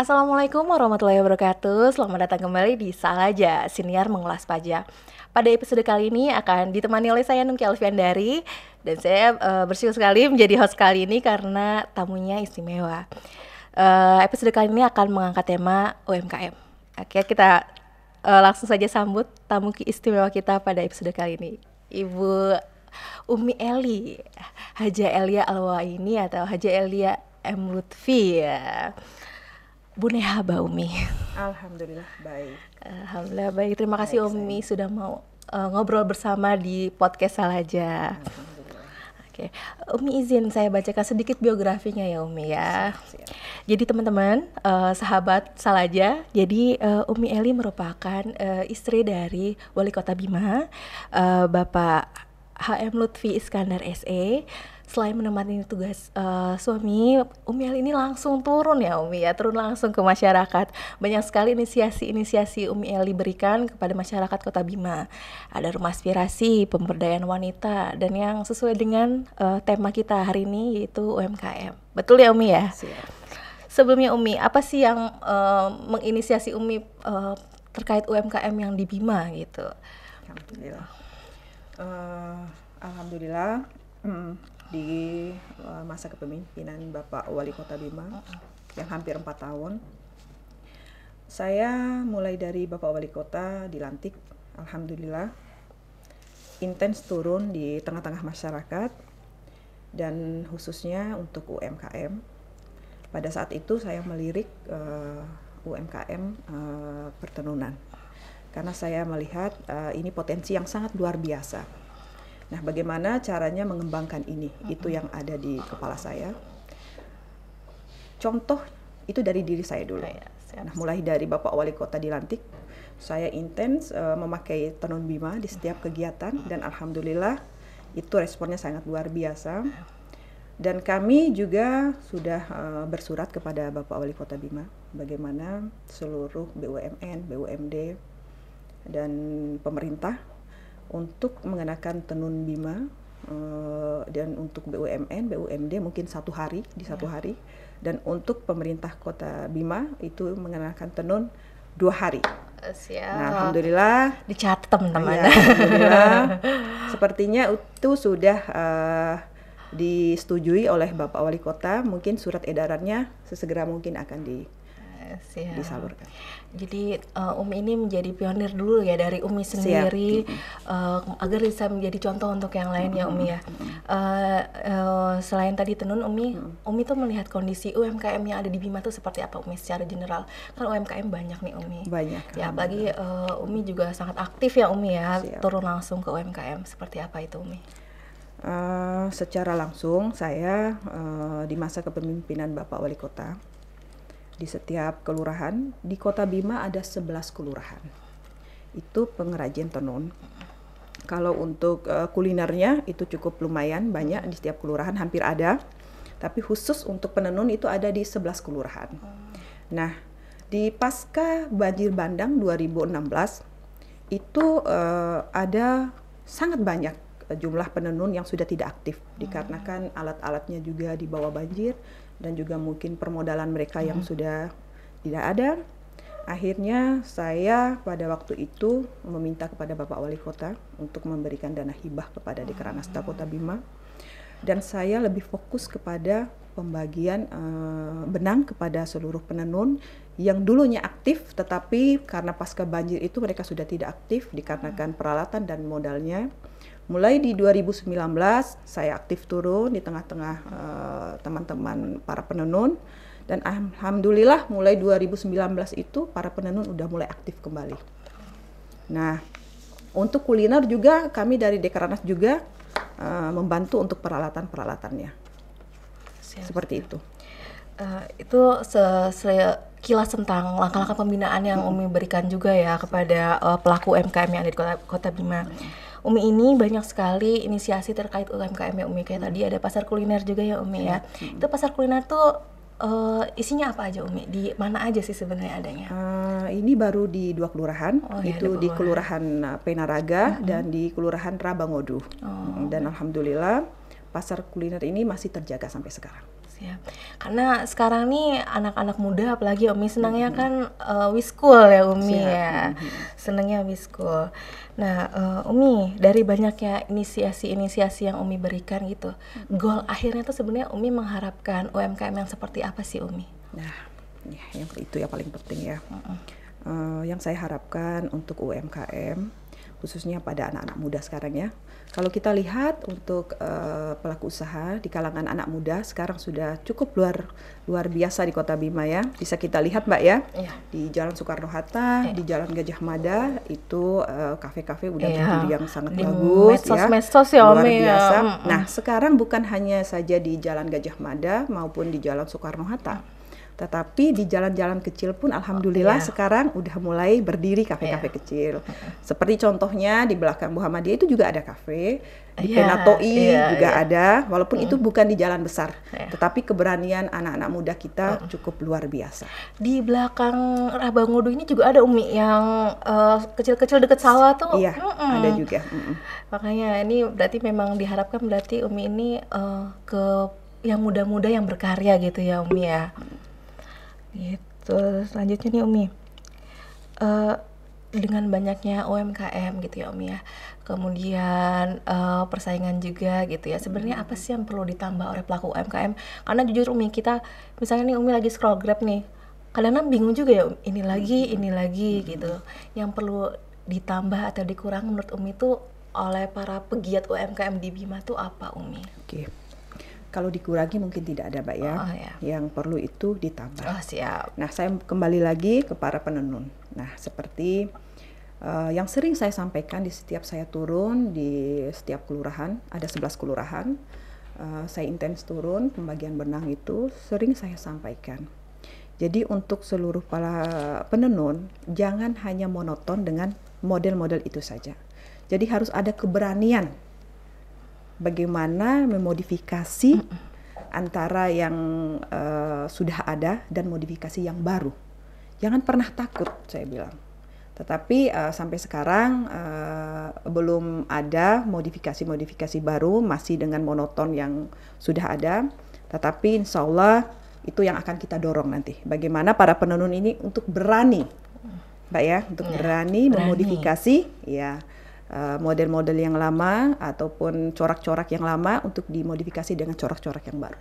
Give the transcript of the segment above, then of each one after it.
Assalamualaikum warahmatullahi wabarakatuh. Selamat datang kembali di Salaja, Siniar Mengulas Pajak. Pada episode kali ini akan ditemani oleh saya Nungki Alfiandari. Dan saya bersyukur sekali menjadi host kali ini karena tamunya istimewa. Episode kali ini akan mengangkat tema UMKM. Oke, kita langsung saja sambut tamu istimewa kita pada episode kali ini, Ibu Umi Eli, Haja Elia Alwaini atau Haja Elia M. Lutfi ya. Bune haba Umi. Alhamdulillah baik. Alhamdulillah baik. Terima kasih Umi sudah mau ngobrol bersama di podcast Salaja. Alhamdulillah. Oke, Umi izin saya bacakan sedikit biografinya ya Umi ya. Siap. Jadi teman-teman, sahabat Salaja, jadi Umi Eli merupakan istri dari Wali Kota Bima, Bapak HM Lutfi Iskandar SE. Selain menempati tugas suami, Umi Eli ini langsung turun ya Umi ya, turun langsung ke masyarakat. Banyak sekali inisiasi Umi Eli berikan kepada masyarakat Kota Bima. Ada rumah aspirasi, pemberdayaan wanita, dan yang sesuai dengan tema kita hari ini yaitu UMKM. Betul ya Umi ya? Siap. Sebelumnya Umi, apa sih yang menginisiasi Umi terkait UMKM yang di Bima gitu? Alhamdulillah. Alhamdulillah. Di masa kepemimpinan Bapak Wali Kota Bima yang hampir 4 tahun, saya mulai dari Bapak Wali Kota dilantik, alhamdulillah, intens turun di tengah-tengah masyarakat dan khususnya untuk UMKM. Pada saat itu saya melirik UMKM pertenunan karena saya melihat ini potensi yang sangat luar biasa. Nah, bagaimana caranya mengembangkan ini? Itu yang ada di kepala saya. Contoh itu dari diri saya dulu. Nah, mulai dari Bapak Wali Kota dilantik, saya intens memakai Tenun Bima di setiap kegiatan dan alhamdulillah itu responnya sangat luar biasa. Dan kami juga sudah bersurat kepada Bapak Wali Kota Bima bagaimana seluruh BUMN, BUMD dan pemerintah untuk mengenakan Tenun Bima dan untuk BUMN, BUMD mungkin satu hari, dan untuk pemerintah Kota Bima itu mengenakan tenun 2 hari. Siap. Nah, alhamdulillah dicatat teman-teman. Ya, alhamdulillah sepertinya itu sudah disetujui oleh Bapak Wali Kota. Mungkin surat edarannya sesegera mungkin akan disalurkan. Jadi Umi ini menjadi pionir dulu ya dari Umi sendiri agar bisa menjadi contoh untuk yang lain ya Umi ya. Selain tadi tenun Umi tuh melihat kondisi UMKM yang ada di Bima tuh seperti apa Umi secara general? Kan UMKM banyak nih Umi. Banyak. Ya apalagi Umi juga sangat aktif ya Umi ya. Siap. Turun langsung ke UMKM. Seperti apa itu Umi? Secara langsung saya di masa kepemimpinan Bapak Wali Kota, di setiap kelurahan, di Kota Bima ada 11 kelurahan. Itu pengrajin tenun. Kalau untuk kulinernya itu cukup lumayan banyak di setiap kelurahan, hampir ada. Tapi khusus untuk penenun itu ada di 11 kelurahan. Nah, di pasca banjir bandang 2016 itu ada sangat banyak jumlah penenun yang sudah tidak aktif dikarenakan alat-alatnya juga dibawa banjir dan juga mungkin permodalan mereka yang sudah tidak ada. Akhirnya saya pada waktu itu meminta kepada Bapak Wali Kota untuk memberikan dana hibah kepada Dekranasta Kota Bima, dan saya lebih fokus kepada pembagian benang kepada seluruh penenun yang dulunya aktif, tetapi karena pasca banjir itu mereka sudah tidak aktif dikarenakan peralatan dan modalnya. Mulai di 2019 saya aktif turun di tengah-tengah teman-teman para penenun, dan alhamdulillah mulai 2019 itu para penenun udah mulai aktif kembali. Nah, untuk kuliner juga kami dari Dekranasta juga membantu untuk peralatan-peralatannya. Seperti itu. Itu sekilas tentang langkah-langkah pembinaan yang Umi berikan juga ya kepada pelaku UMKM yang ada di Kota Bima. Umi ini banyak sekali inisiasi terkait UMKM ya Umi, kayak tadi ada pasar kuliner juga ya Umi ya. Itu pasar kuliner tuh isinya apa aja Umi? Di mana aja sih sebenarnya adanya? Ini baru di 2 kelurahan, itu di Kelurahan Penaraga dan di Kelurahan Rabangodu. Dan alhamdulillah pasar kuliner ini masih terjaga sampai sekarang. Siap. Karena sekarang nih anak-anak muda apalagi Umi senangnya kan wiskul ya Umi Siap. ya. Senangnya wiskul. Nah, Umi dari banyaknya inisiasi-inisiasi yang Umi berikan gitu, goal akhirnya tuh sebenarnya Umi mengharapkan UMKM yang seperti apa sih Umi? Nah, ya, yang itu yang paling penting ya. Yang saya harapkan untuk UMKM, khususnya pada anak-anak muda sekarang ya. Kalau kita lihat untuk pelaku usaha di kalangan anak muda sekarang sudah cukup luar biasa di Kota Bima ya. Bisa kita lihat Mbak ya, Iya. di Jalan Soekarno-Hatta, di Jalan Gajah Mada itu kafe-kafe udah berdiri yang sangat Di bagus medsos ya luar Umi ya. biasa. Nah sekarang bukan hanya saja di Jalan Gajah Mada maupun di Jalan Soekarno-Hatta, tetapi di jalan-jalan kecil pun alhamdulillah sekarang udah mulai berdiri kafe-kafe kecil. Seperti contohnya di belakang Muhammadiyah itu juga ada kafe, di Penatoi juga ada, walaupun itu bukan di jalan besar, tetapi keberanian anak-anak muda kita cukup luar biasa. Di belakang Rabangudu ini juga ada Umi yang kecil-kecil deket sawah tuh. Iya, ada juga. Makanya ini berarti memang diharapkan berarti Umi ini ke yang muda-muda yang berkarya gitu ya Umi ya. Gitu. Selanjutnya nih Umi, dengan banyaknya UMKM gitu ya Umi ya, kemudian persaingan juga gitu ya, sebenarnya apa sih yang perlu ditambah oleh pelaku UMKM? Karena jujur Umi, kita misalnya nih Umi lagi scroll Grab nih, kadang-kadang bingung juga ya, ini lagi gitu. Yang perlu ditambah atau dikurang menurut Umi tuh oleh para pegiat UMKM di Bima tuh apa Umi? Oke. Kalau dikurangi mungkin tidak ada Mbak ya. Yang perlu itu ditambah. Siap. Nah saya kembali lagi ke para penenun. Nah seperti yang sering saya sampaikan di setiap saya turun di setiap kelurahan, ada 11 kelurahan, saya intens turun pembagian benang itu sering saya sampaikan. Jadi untuk seluruh para penenun jangan hanya monoton dengan model-model itu saja. Jadi harus ada keberanian bagaimana memodifikasi antara yang sudah ada dan modifikasi yang baru. Jangan pernah takut, saya bilang. Tetapi sampai sekarang belum ada modifikasi-modifikasi baru, masih dengan monoton yang sudah ada. Tetapi insya Allah itu yang akan kita dorong nanti. Bagaimana para penenun ini untuk berani, Mbak ya, untuk berani memodifikasi, ya. Model-model yang lama ataupun corak-corak yang lama untuk dimodifikasi dengan corak-corak yang baru.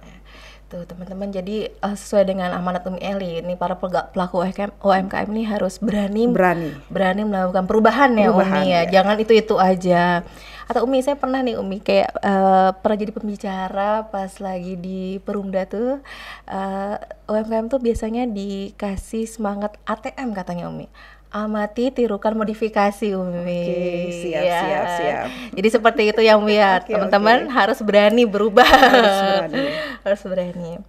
Tuh teman-teman, jadi sesuai dengan amanat Umi Eli, ini para pelaku UMKM ini harus berani melakukan perubahan ya Umi ya. Jangan itu aja. Atau Umi, saya pernah nih Umi kayak pernah jadi pembicara pas lagi di Perumda tuh, UMKM tuh biasanya dikasih semangat ATM katanya Umi. Amati, tirukan, modifikasi Umi. Siap. Jadi seperti itu ya Umi ya. Teman-teman harus berani berubah. Harus berani.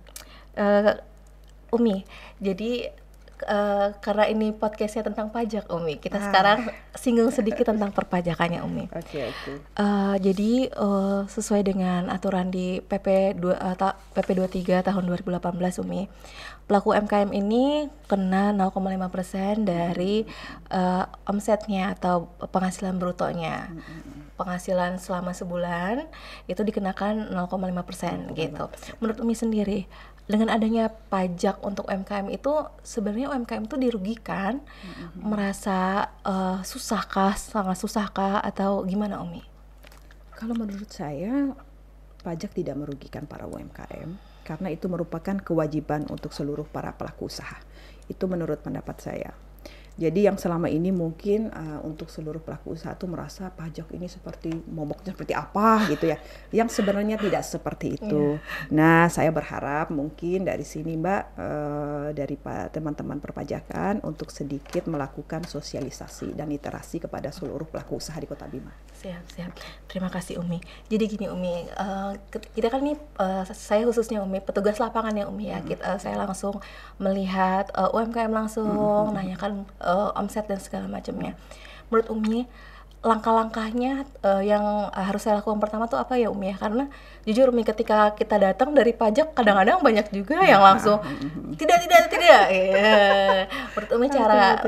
Umi, jadi karena ini podcastnya tentang pajak Umi, kita sekarang singgung sedikit tentang perpajakannya Umi. Jadi sesuai dengan aturan di PP 23 tahun 2018 Umi, pelaku UMKM ini kena 0,5% dari omsetnya atau penghasilan brutonya. Penghasilan selama sebulan itu dikenakan 0,5% gitu. Menurut Umi sendiri, dengan adanya pajak untuk UMKM itu sebenarnya UMKM itu dirugikan, merasa sangat susahkah atau gimana Umi? Kalau menurut saya pajak tidak merugikan para UMKM karena itu merupakan kewajiban untuk seluruh para pelaku usaha. Itu menurut pendapat saya. Jadi yang selama ini mungkin untuk seluruh pelaku usaha tuh merasa pajak ini seperti momoknya seperti apa gitu ya. Yang sebenarnya tidak seperti itu. Nah, saya berharap mungkin dari sini Mbak, dari teman-teman perpajakan untuk sedikit melakukan sosialisasi dan literasi kepada seluruh pelaku usaha di Kota Bima. Siap. Terima kasih Umi. Jadi gini Umi, kita kan nih, saya khususnya Umi, petugas lapangan ya Umi ya. Saya langsung melihat UMKM langsung, nanyakan omset dan segala macamnya. Menurut Umi, langkah-langkahnya yang harus saya lakukan pertama tuh apa ya Umi ya? Karena jujur Umi, ketika kita datang dari pajak kadang-kadang banyak juga yang langsung tidak ya. Menurut Umi cara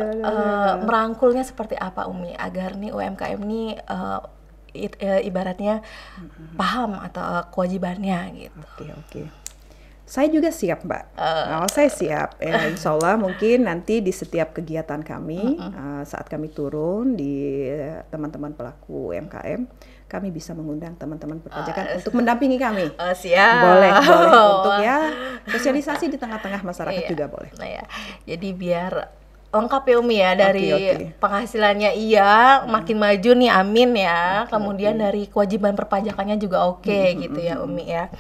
merangkulnya seperti apa Umi agar nih UMKM ini ibaratnya paham atau kewajibannya gitu. Oke. Saya juga siap, Mbak. Saya siap. Ya, insya Allah mungkin nanti di setiap kegiatan kami, saat kami turun di teman-teman pelaku UMKM, kami bisa mengundang teman-teman perpajakan untuk mendampingi kami. Siap. Boleh. Untuk ya sosialisasi di tengah-tengah masyarakat juga boleh. Nah ya, jadi biar lengkap ya Umi ya, dari Oke. penghasilannya makin maju nih, amin ya. Kemudian dari kewajiban perpajakannya juga oke gitu ya Umi ya.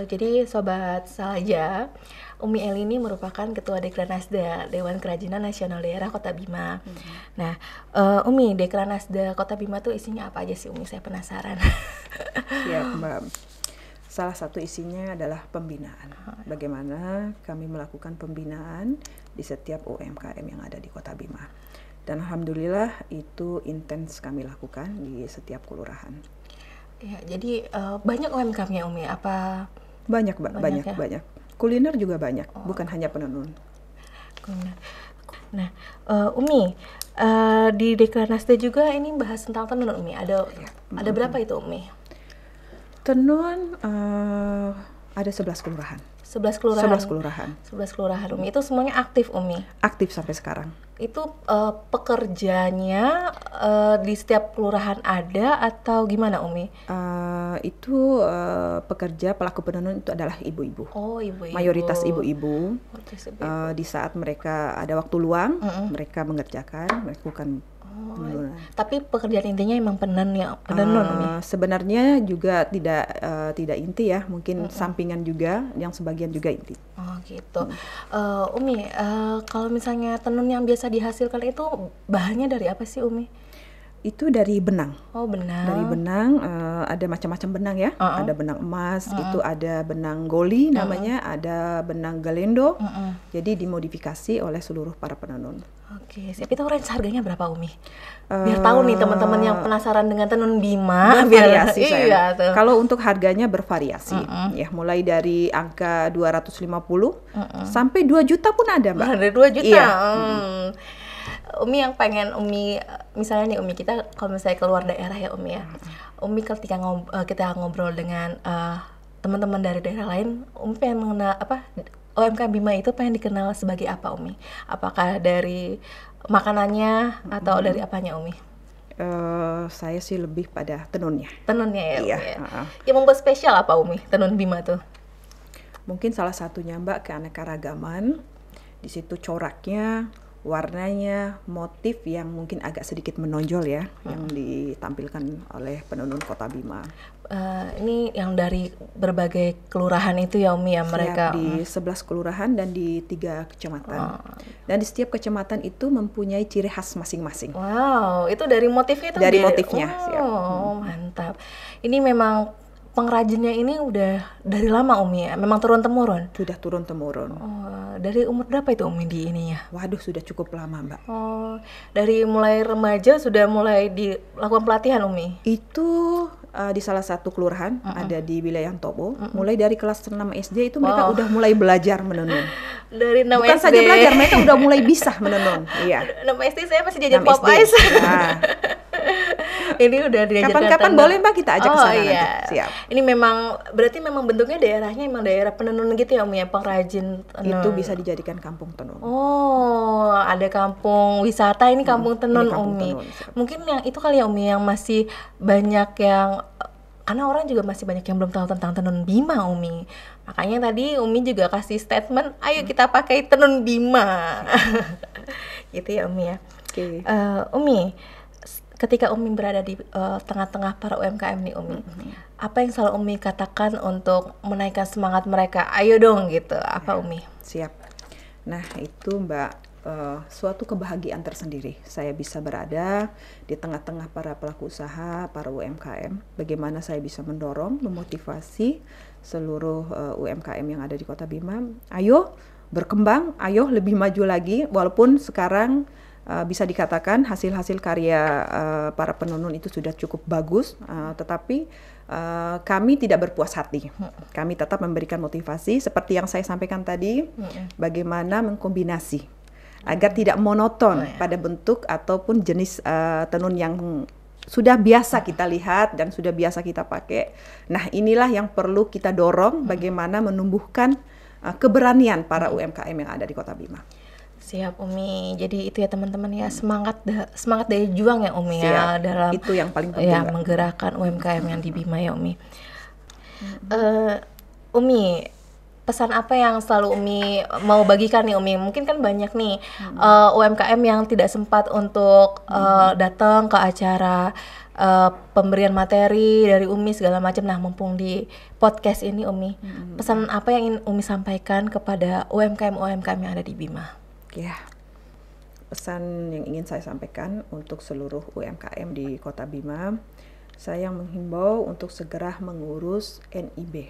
Jadi Sobat Salaja, Umi Eli ini merupakan Ketua Dekranasda Dewan Kerajinan Nasional Daerah Kota Bima. Nah, Umi, Dekranasda Kota Bima tuh isinya apa aja sih Umi? Saya penasaran. Ya, Mbak. Salah satu isinya adalah pembinaan. Bagaimana kami melakukan pembinaan di setiap UMKM yang ada di Kota Bima. Dan alhamdulillah itu intens kami lakukan di setiap kelurahan. Ya, jadi banyak UMKM-nya Umi, apa? Banyak, Mbak, banyak. Kuliner juga banyak, bukan hanya penenun. Nah, Umi, di Dekranasda juga ini bahas tentang tenun Umi. Ada berapa itu Umi? Tenun ada 11 kelurahan. 11 kelurahan. 11 kelurahan Umi. Itu semuanya aktif Umi. Aktif sampai sekarang. Itu pekerjanya di setiap kelurahan ada atau gimana Umi? Itu pekerja pelaku penenun itu adalah ibu-ibu. Oh, ibu-ibu. Mayoritas ibu-ibu. Di saat mereka ada waktu luang, mereka melakukan penenunan. Tapi pekerjaan intinya emang penenun Umi. Sebenarnya juga tidak inti ya, mungkin sampingan juga, yang sebagian juga inti. Oh gitu. Umi, kalau misalnya tenun yang biasa dihasilkan itu bahannya dari apa sih Umi? Itu dari benang. Oh, benang. Dari benang, ada macam-macam benang ya. Ada benang emas, itu ada benang goli namanya, ada benang galendo. Jadi dimodifikasi oleh seluruh para penenun. Oke, siap. Itu range harganya berapa Umi? Biar tahu nih teman-teman yang penasaran dengan tenun Bima. Bervariasi iya, tuh. Kalau untuk harganya bervariasi, ya mulai dari angka 250 sampai 2 juta pun ada, Mbak. Ada 2 juta. Iya. Umi yang pengen Umi, misalnya nih Umi, kita kalau misalnya keluar daerah ya Umi ya, Umi ketika kita ngobrol dengan teman-teman dari daerah lain, Umi pengen mengenal UMKM Bima itu pengen dikenal sebagai apa Umi? Apakah dari makanannya atau dari apanya Umi? Saya sih lebih pada tenunnya. Tenunnya ya Umi Iya. ya. Yang membuat spesial apa Umi, tenun Bima tuh? Mungkin salah satunya Mbak keanekaragaman. Di situ coraknya, warnanya, motif yang mungkin agak sedikit menonjol ya, yang ditampilkan oleh penenun Kota Bima. Ini yang dari berbagai kelurahan itu ya Umi ya mereka? Di 11 kelurahan dan di 3 kecamatan. Dan di setiap kecamatan itu mempunyai ciri khas masing-masing. Wow, itu dari motifnya itu? Dari motifnya. Oh, mantap. Ini memang pengrajinnya ini udah dari lama Umi ya? Memang turun-temurun? Sudah turun-temurun. Oh, dari umur berapa itu Umi di ininya? Waduh, sudah cukup lama Mbak. Oh, dari mulai remaja sudah mulai dilakukan pelatihan Umi? Itu di salah satu kelurahan, ada di wilayah Tobo. Mulai dari kelas 6 SD itu mereka udah mulai belajar menenun. Dari 6 Bukan SD? saja belajar, mereka udah mulai bisa menenun. Iya. 6 SD saya masih jajan 6 pop SD. ice. Nah. Ini udah diajarkan Kapan-kapan boleh Mbak kita ajak ke sana nanti. Siap. Ini berarti memang bentuknya daerahnya emang daerah penenun gitu ya Umi ya, pengrajin tenun. Itu bisa dijadikan kampung tenun. Oh, ada kampung wisata, ini kampung tenun ini kampung Umi. tenun, siap. Mungkin yang itu kali ya Umi yang masih banyak yang, karena orang juga masih banyak yang belum tahu tentang tenun Bima Umi. Makanya tadi Umi juga kasih statement, ayo kita pakai tenun Bima. Gitu ya Umi ya. Oke. Umi, ketika Umi berada di tengah-tengah para UMKM nih Umi, apa yang selalu Umi katakan untuk menaikkan semangat mereka? Ayo dong gitu, apa Umi? Siap. Nah itu Mbak, suatu kebahagiaan tersendiri. Saya bisa berada di tengah-tengah para pelaku usaha, para UMKM. Bagaimana saya bisa mendorong, memotivasi seluruh UMKM yang ada di Kota Bima. Ayo berkembang, ayo lebih maju lagi. Walaupun sekarang bisa dikatakan hasil-hasil karya para penenun itu sudah cukup bagus, tetapi kami tidak berpuas hati. Kami tetap memberikan motivasi seperti yang saya sampaikan tadi, bagaimana mengkombinasi agar tidak monoton pada bentuk ataupun jenis tenun yang sudah biasa kita lihat dan sudah biasa kita pakai. Nah, inilah yang perlu kita dorong bagaimana menumbuhkan keberanian para UMKM yang ada di Kota Bima. Siap Umi. Jadi itu ya teman-teman ya, semangat daya juang ya Umi. Siap. Ya dalam Itu yang paling penting ya Mbak. menggerakkan UMKM yang di Bima ya Umi. Umi, pesan apa yang selalu Umi mau bagikan nih Umi? Mungkin kan banyak nih UMKM yang tidak sempat untuk datang ke acara pemberian materi dari Umi segala macam. Nah, mumpung di podcast ini Umi, pesan apa yang ingin Umi sampaikan kepada UMKM yang ada di Bima? Ya, pesan yang ingin saya sampaikan untuk seluruh UMKM di Kota Bima, saya menghimbau untuk segera mengurus NIB.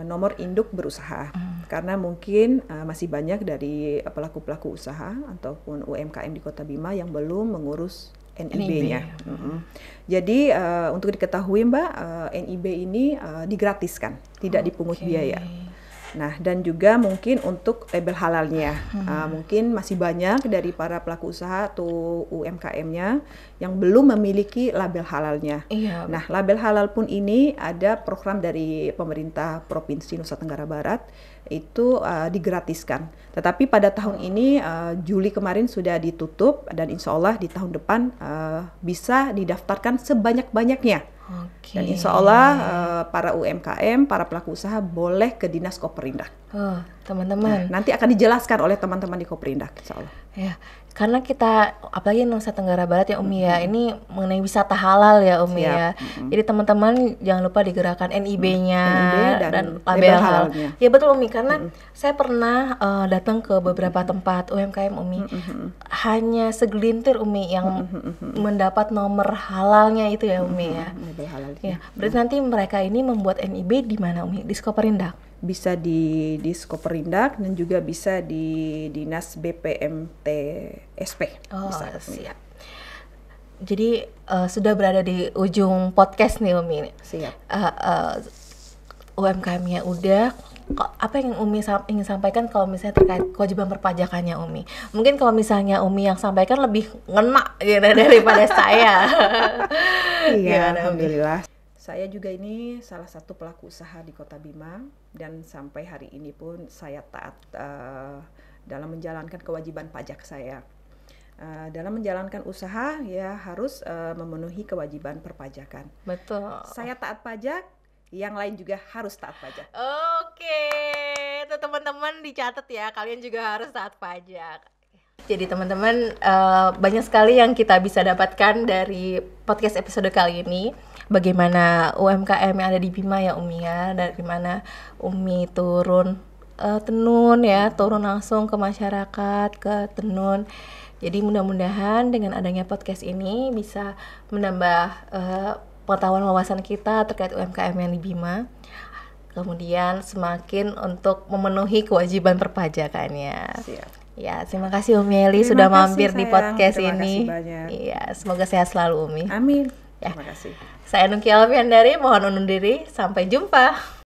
Nomor induk berusaha, karena mungkin masih banyak dari pelaku-pelaku usaha ataupun UMKM di Kota Bima yang belum mengurus NIB-nya. Jadi untuk diketahui Mbak, NIB ini digratiskan, tidak dipungut biaya. Nah, dan juga mungkin untuk label halalnya, mungkin masih banyak dari para pelaku usaha atau UMKM-nya yang belum memiliki label halalnya. Iya. Nah, label halal pun ini ada program dari pemerintah Provinsi Nusa Tenggara Barat, itu digratiskan. Tetapi pada tahun ini Juli kemarin sudah ditutup dan insya Allah di tahun depan bisa didaftarkan sebanyak-banyaknya. Dan insya Allah para UMKM, para pelaku usaha boleh ke Dinas Koperindak. Teman-teman. Nah, nanti akan dijelaskan oleh teman-teman di Koperindak, insya Allah. Ya, karena kita apalagi Nusa Tenggara Barat ya Umi ya, ini mengenai wisata halal ya Umi ya. Jadi teman-teman jangan lupa digerakkan NIB-nya dan label halalnya. Ya betul Umi, karena saya pernah datang ke beberapa tempat UMKM Umi, hanya segelintir Umi yang mendapat nomor halalnya itu ya Umi ya. Label halalnya. Ya, berarti nanti mereka ini membuat NIB di mana Umi? Di Skoperindak? Bisa di Skoperindak dan juga bisa di Dinas BPMTSP. Bisa, siap. Jadi sudah berada di ujung podcast nih Umi. Siap. UMKM-nya udah. Apa yang Umi ingin sampaikan kalau misalnya terkait kewajiban perpajakannya Umi? Mungkin kalau misalnya Umi yang sampaikan lebih ngena gitu daripada saya. Iya, alhamdulillah. Saya juga ini salah satu pelaku usaha di Kota Bima dan sampai hari ini pun saya taat dalam menjalankan kewajiban pajak saya. Dalam menjalankan usaha ya harus memenuhi kewajiban perpajakan. Betul. Saya taat pajak, yang lain juga harus taat pajak. Oke, itu teman-teman dicatat ya, kalian juga harus taat pajak. Jadi teman-teman, banyak sekali yang kita bisa dapatkan dari podcast episode kali ini. Bagaimana UMKM yang ada di Bima ya Umi ya, dari mana Umi turun tenun ya, turun langsung ke masyarakat, ke tenun. Jadi mudah-mudahan dengan adanya podcast ini bisa menambah pengetahuan wawasan kita terkait UMKM yang di Bima. Kemudian semakin untuk memenuhi kewajiban perpajakannya. Siap. Ya, terima kasih Umi Eli sudah mampir di podcast ini. Terima kasih banyak. Iya, semoga sehat selalu Umi. Amin. Ya. Terima kasih. Saya Nungki Alfiandari, mohon undur diri. Sampai jumpa.